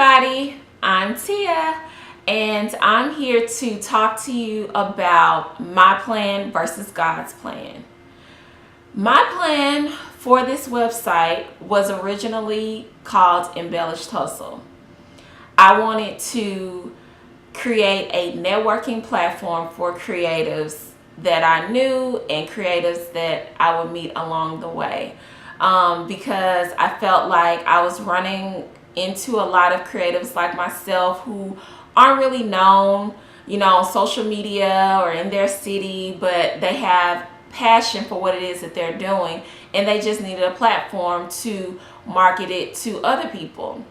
everybody, I'm Tia, and I'm here to talk to you about my plan versus God's plan. My plan for this website was originally called Embellished Hustle. I wanted to create a networking platform for creatives that I knew and creatives that I would meet along the way. Because I felt like I was running into a lot of creatives like myself who aren't really known, on social media or in their city, but they have passion for what it is that they're doing, and they just needed a platform to market it to other people.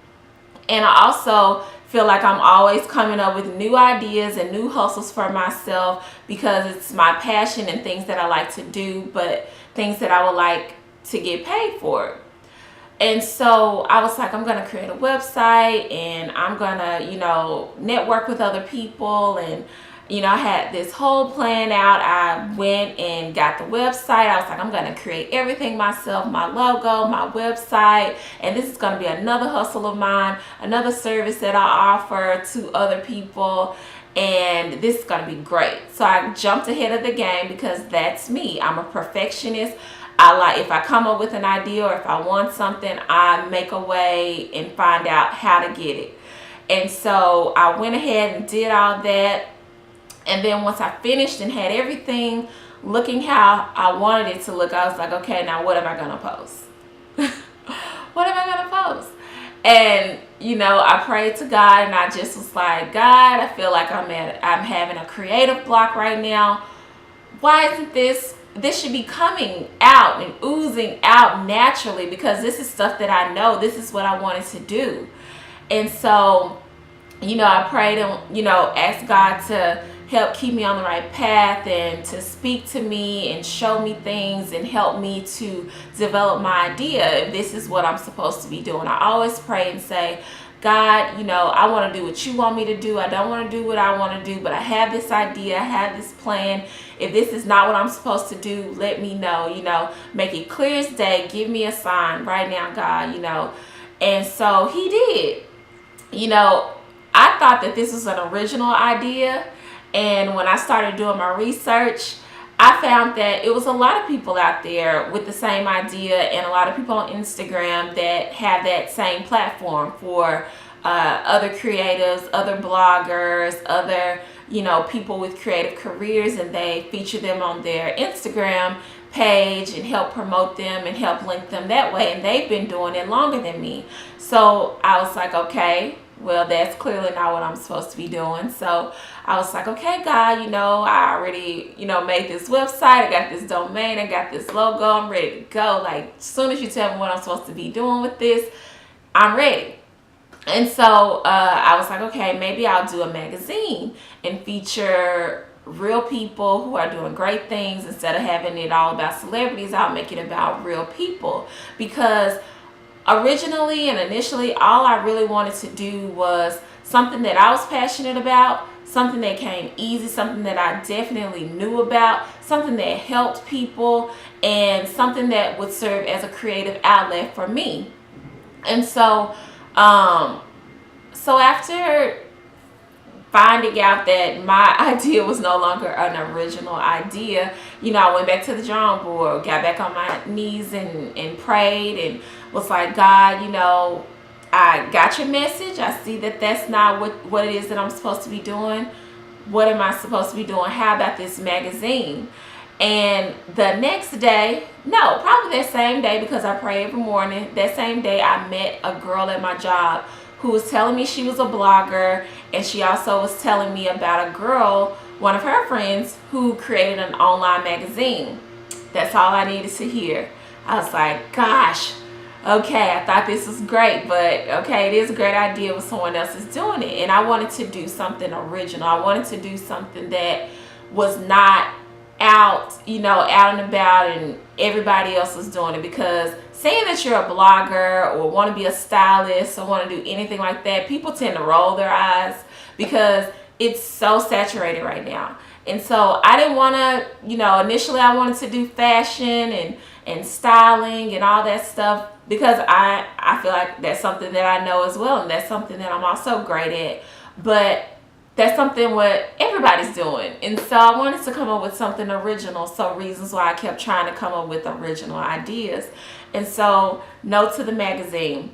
And I also feel like I'm always coming up with new ideas and new hustles for myself because it's my passion and things that I like to do, but things that I would like to get paid for. And so I was like, I'm going to create a website and I'm going to, network with other people. And, I had this whole plan out. I went and got the website. I was like, I'm going to create everything myself, my logo, my website. And this is going to be another hustle of mine, another service that I offer to other people. And this is going to be great. So I jumped ahead of the game because that's me. I'm a perfectionist. If I come up with an idea or if I want something, I make a way and find out how to get it. And so I went ahead and did all that. And then once I finished and had everything looking how I wanted it to look, I was like, okay, now what am I going to post? What am I going to post? And, I prayed to God and I just was like, God, I feel like I'm having a creative block right now. Why isn't this should be coming out and oozing out naturally, because this is stuff that I know, this is what I wanted to do. And so, I prayed and, asked God to help keep me on the right path and to speak to me and show me things and help me to develop my idea if this is what I'm supposed to be doing. I always pray and say, God, I want to do what you want me to do. I don't want to do what I want to do, but I have this idea. I have this plan. If this is not what I'm supposed to do, let me know, make it clear as day. Give me a sign right now, God, And so he did. I thought that this was an original idea. And when I started doing my research, I found that it was a lot of people out there with the same idea and a lot of people on Instagram that have that same platform for other creatives, other bloggers, other, people with creative careers, and they feature them on their Instagram page and help promote them and help link them that way. And they've been doing it longer than me. So I was like, okay, well, that's clearly not what I'm supposed to be doing. So I was like, okay, God, I already, made this website. I got this domain. I got this logo. I'm ready to go. Like, as soon as you tell me what I'm supposed to be doing with this, I'm ready. And so I was like, okay, maybe I'll do a magazine and feature real people who are doing great things. Instead of having it all about celebrities, I'll make it about real people. Because originally and initially, all I really wanted to do was something that I was passionate about, something that came easy, something that I definitely knew about, something that helped people, and something that would serve as a creative outlet for me. And so, after finding out that my idea was no longer an original idea, I went back to the drawing board, got back on my knees and prayed and was like, God, I got your message. I see that that's not what it is that I'm supposed to be doing. What am I supposed to be doing? How about this magazine? And the next day, no, probably that same day, because I pray every morning, that same day I met a girl at my job who was telling me she was a blogger, and she also was telling me about a girl, one of her friends, who created an online magazine. That's all I needed to hear. I was like, gosh, okay, I thought this was great, but okay, it is a great idea when someone else is doing it. And I wanted to do something original. I wanted to do something that was not out and about and everybody else was doing it. Because saying that you're a blogger or want to be a stylist or want to do anything like that, people tend to roll their eyes because it's so saturated right now. And so I didn't want to, initially I wanted to do fashion and styling and all that stuff, because I feel like that's something that I know as well, and that's something that I'm also great at. But that's something what everybody's doing. And so I wanted to come up with something original. So reasons why I kept trying to come up with original ideas. And so no to the magazine.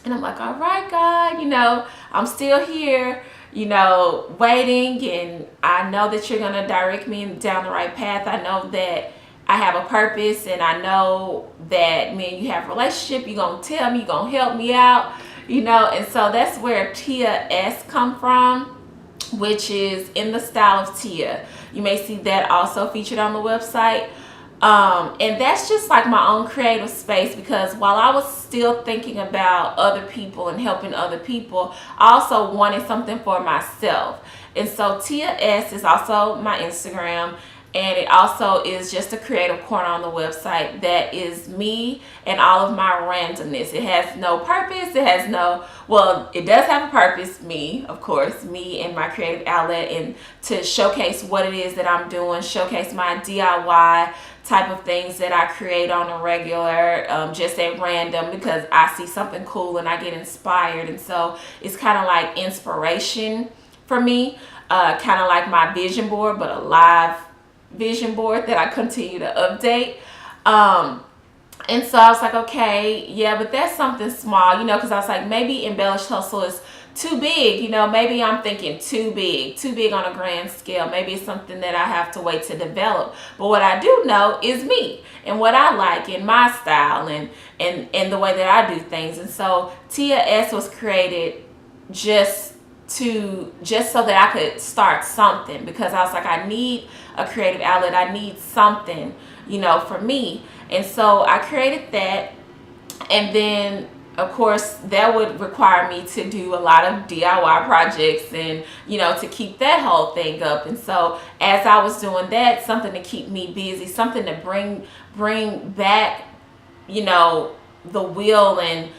And I'm like, all right, God, I'm still here, waiting. And I know that you're going to direct me down the right path. I know that I have a purpose, and I know that me and you have a relationship. You're going to tell me, you're going to help me out, And so that's where Tia S come from, which is in the style of Tia. You may see that also featured on the website. And that's just like my own creative space, because while I was still thinking about other people and helping other people, I also wanted something for myself. And so Tia S is also my Instagram, and it also is just a creative corner on the website that is me and all of my randomness. It has no purpose. It has no, well, it does have a purpose, me, of course, me and my creative outlet, and to showcase what it is that I'm doing, showcase my DIY type of things that I create on a regular, just at random, because I see something cool and I get inspired. And so it's kind of like inspiration for me, kind of like my vision board, but a live vision board that I continue to update. And so I was like, okay, yeah, but that's something small, because I was like, maybe Embellished Hustle is too big, maybe I'm thinking too big on a grand scale. Maybe it's something that I have to wait to develop. But what I do know is me and what I like and my style and the way that I do things. And so Tia S was created just so that I could start something, because I was like, I need a creative outlet. I need something, for me. And so I created that. And then, of course, that would require me to do a lot of DIY projects and, to keep that whole thing up. And so as I was doing that, something to keep me busy, something to bring back, the will and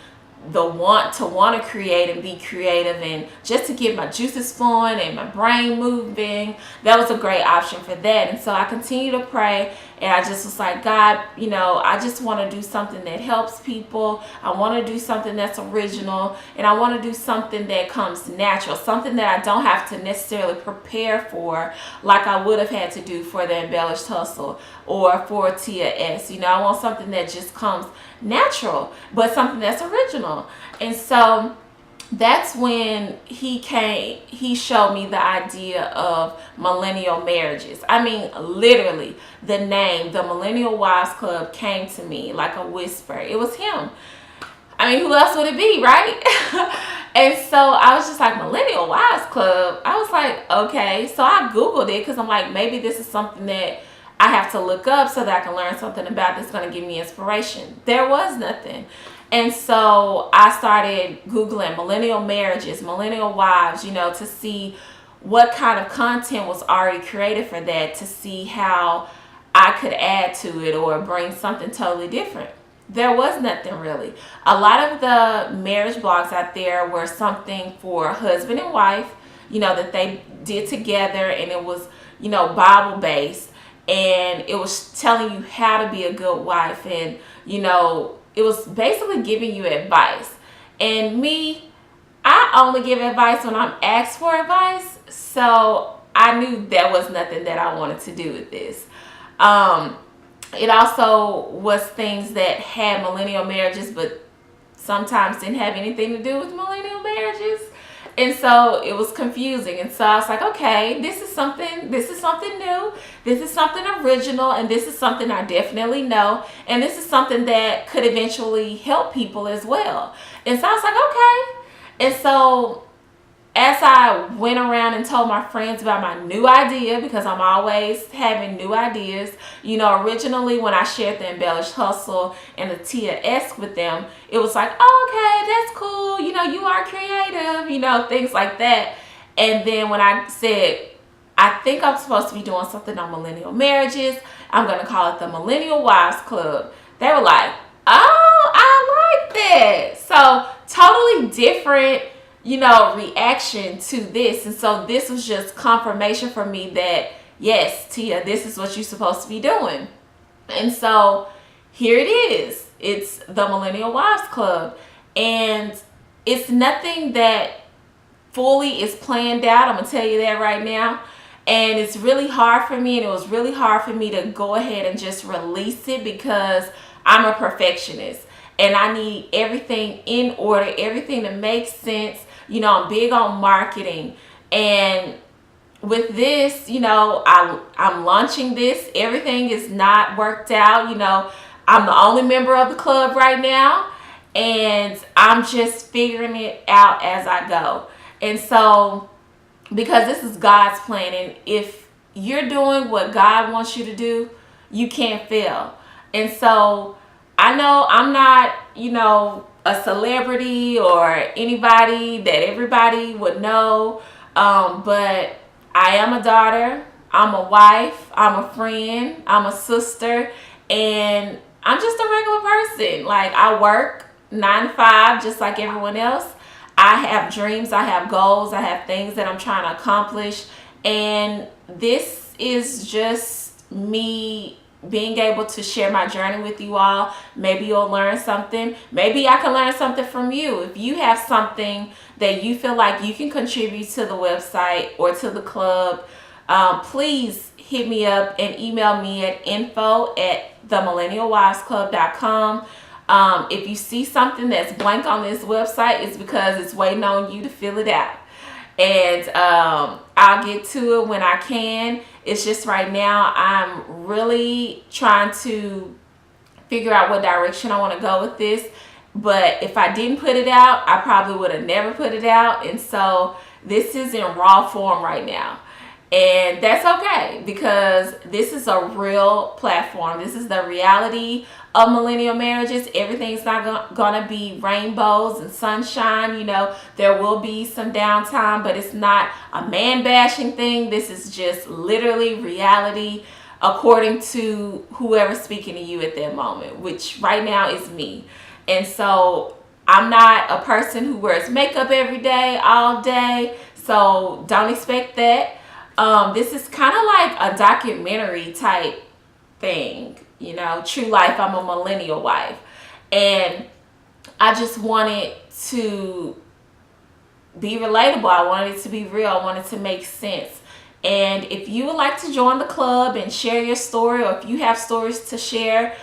the want to create and be creative, and just to get my juices flowing and my brain moving. That was a great option for that. And so I continue to pray, and I just was like, God, I just want to do something that helps people. I want to do something that's original, and I want to do something that comes natural, something that I don't have to necessarily prepare for like I would have had to do for the Embellished Hustle or for Tia S. I want something that just comes natural, but something that's original. And so that's when he showed me the idea of millennial marriages. I mean, literally, the name, the Millennial Wives Club, came to me like a whisper. It was him. I mean, who else would it be, right? And so I was just like, Millennial Wives Club. I was like, okay. So I Googled it, because I'm like, maybe this is something that I have to look up so that I can learn something about that's going to give me inspiration. There was nothing. And so I started Googling millennial marriages, millennial wives, to see what kind of content was already created for that, to see how I could add to it or bring something totally different. There was nothing really. A lot of the marriage blogs out there were something for husband and wife, that they did together, and it was, Bible based. And it was telling you how to be a good wife, and it was basically giving you advice. And me, I only give advice when I'm asked for advice, so I knew there was nothing that I wanted to do with this. It also was things that had millennial marriages, but sometimes didn't have anything to do with millennial marriages. And so it was confusing. And so I was like, okay, this is something new. This is something original. And this is something I definitely know. And this is something that could eventually help people as well. And so I was like, okay. And so as I went around and told my friends about my new idea, because I'm always having new ideas, originally when I shared the Embellished Hustle and the Tia S with them, it was like, oh, okay, that's cool. You are creative, things like that. And then when I said, I think I'm supposed to be doing something on millennial marriages, I'm going to call it the Millennial Wives Club, they were like, oh, I like that. So totally different reaction to this. And so this was just confirmation for me that yes, Tia, this is what you're supposed to be doing. And so here it is. It's the Millennial Wives Club. And it's nothing that fully is planned out. I'm going to tell you that right now. And it's really hard for me, and it was really hard for me to go ahead and just release it because I'm a perfectionist and I need everything in order, everything to make sense. I'm big on marketing. And with this, I'm launching this. Everything is not worked out. I'm the only member of the club right now, and I'm just figuring it out as I go. And so, because this is God's plan, and if you're doing what God wants you to do, you can't fail. And so, I know I'm not, a celebrity or anybody that everybody would know, but I am a daughter, I'm a wife, I'm a friend, I'm a sister, and I'm just a regular person. Like, I work 9 to 5 just like everyone else. I have dreams, I have goals, I have things that I'm trying to accomplish, and this is just me being able to share my journey with you all. Maybe you'll learn something. Maybe I can learn something from you. If you have something that you feel like you can contribute to the website or to the club, please hit me up and email me at info@themillennialwivesclub.com. If you see something that's blank on this website, it's because it's waiting on you to fill it out. And I'll get to it when I can. It's just right now I'm really trying to figure out what direction I want to go with this. But if I didn't put it out, I probably would have never put it out. And so this is in raw form right now. And that's okay, because this is a real platform. This is the reality of millennial marriages. Everything's not gonna be rainbows and sunshine. There will be some downtime, but it's not a man bashing thing. This is just literally reality according to whoever's speaking to you at that moment, which right now is me. And so I'm not a person who wears makeup every day, all day. So don't expect that. This is kind of like a documentary type thing, true life. I'm a millennial wife, and I just wanted to be relatable. I wanted it to be real. I wanted to make sense. And if you would like to join the club and share your story, or if you have stories to share,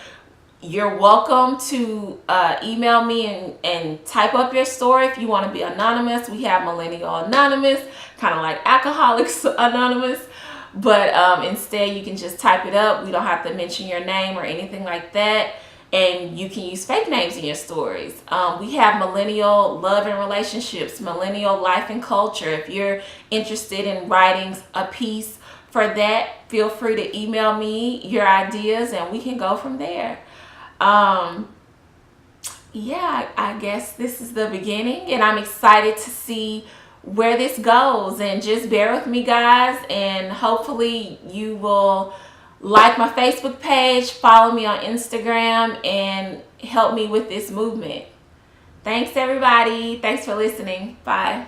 you're welcome to email me and type up your story. If you want to be anonymous, we have Millennial Anonymous, kind of like Alcoholics Anonymous. But instead, you can just type it up. We don't have to mention your name or anything like that. And you can use fake names in your stories. We have Millennial Love and Relationships, Millennial Life and Culture. If you're interested in writing a piece for that, feel free to email me your ideas and we can go from there. Yeah, I guess this is the beginning, and I'm excited to see where this goes. And just bear with me, guys, and hopefully you will like my Facebook page, follow me on Instagram, and help me with this movement. Thanks, everybody. Thanks for listening. Bye.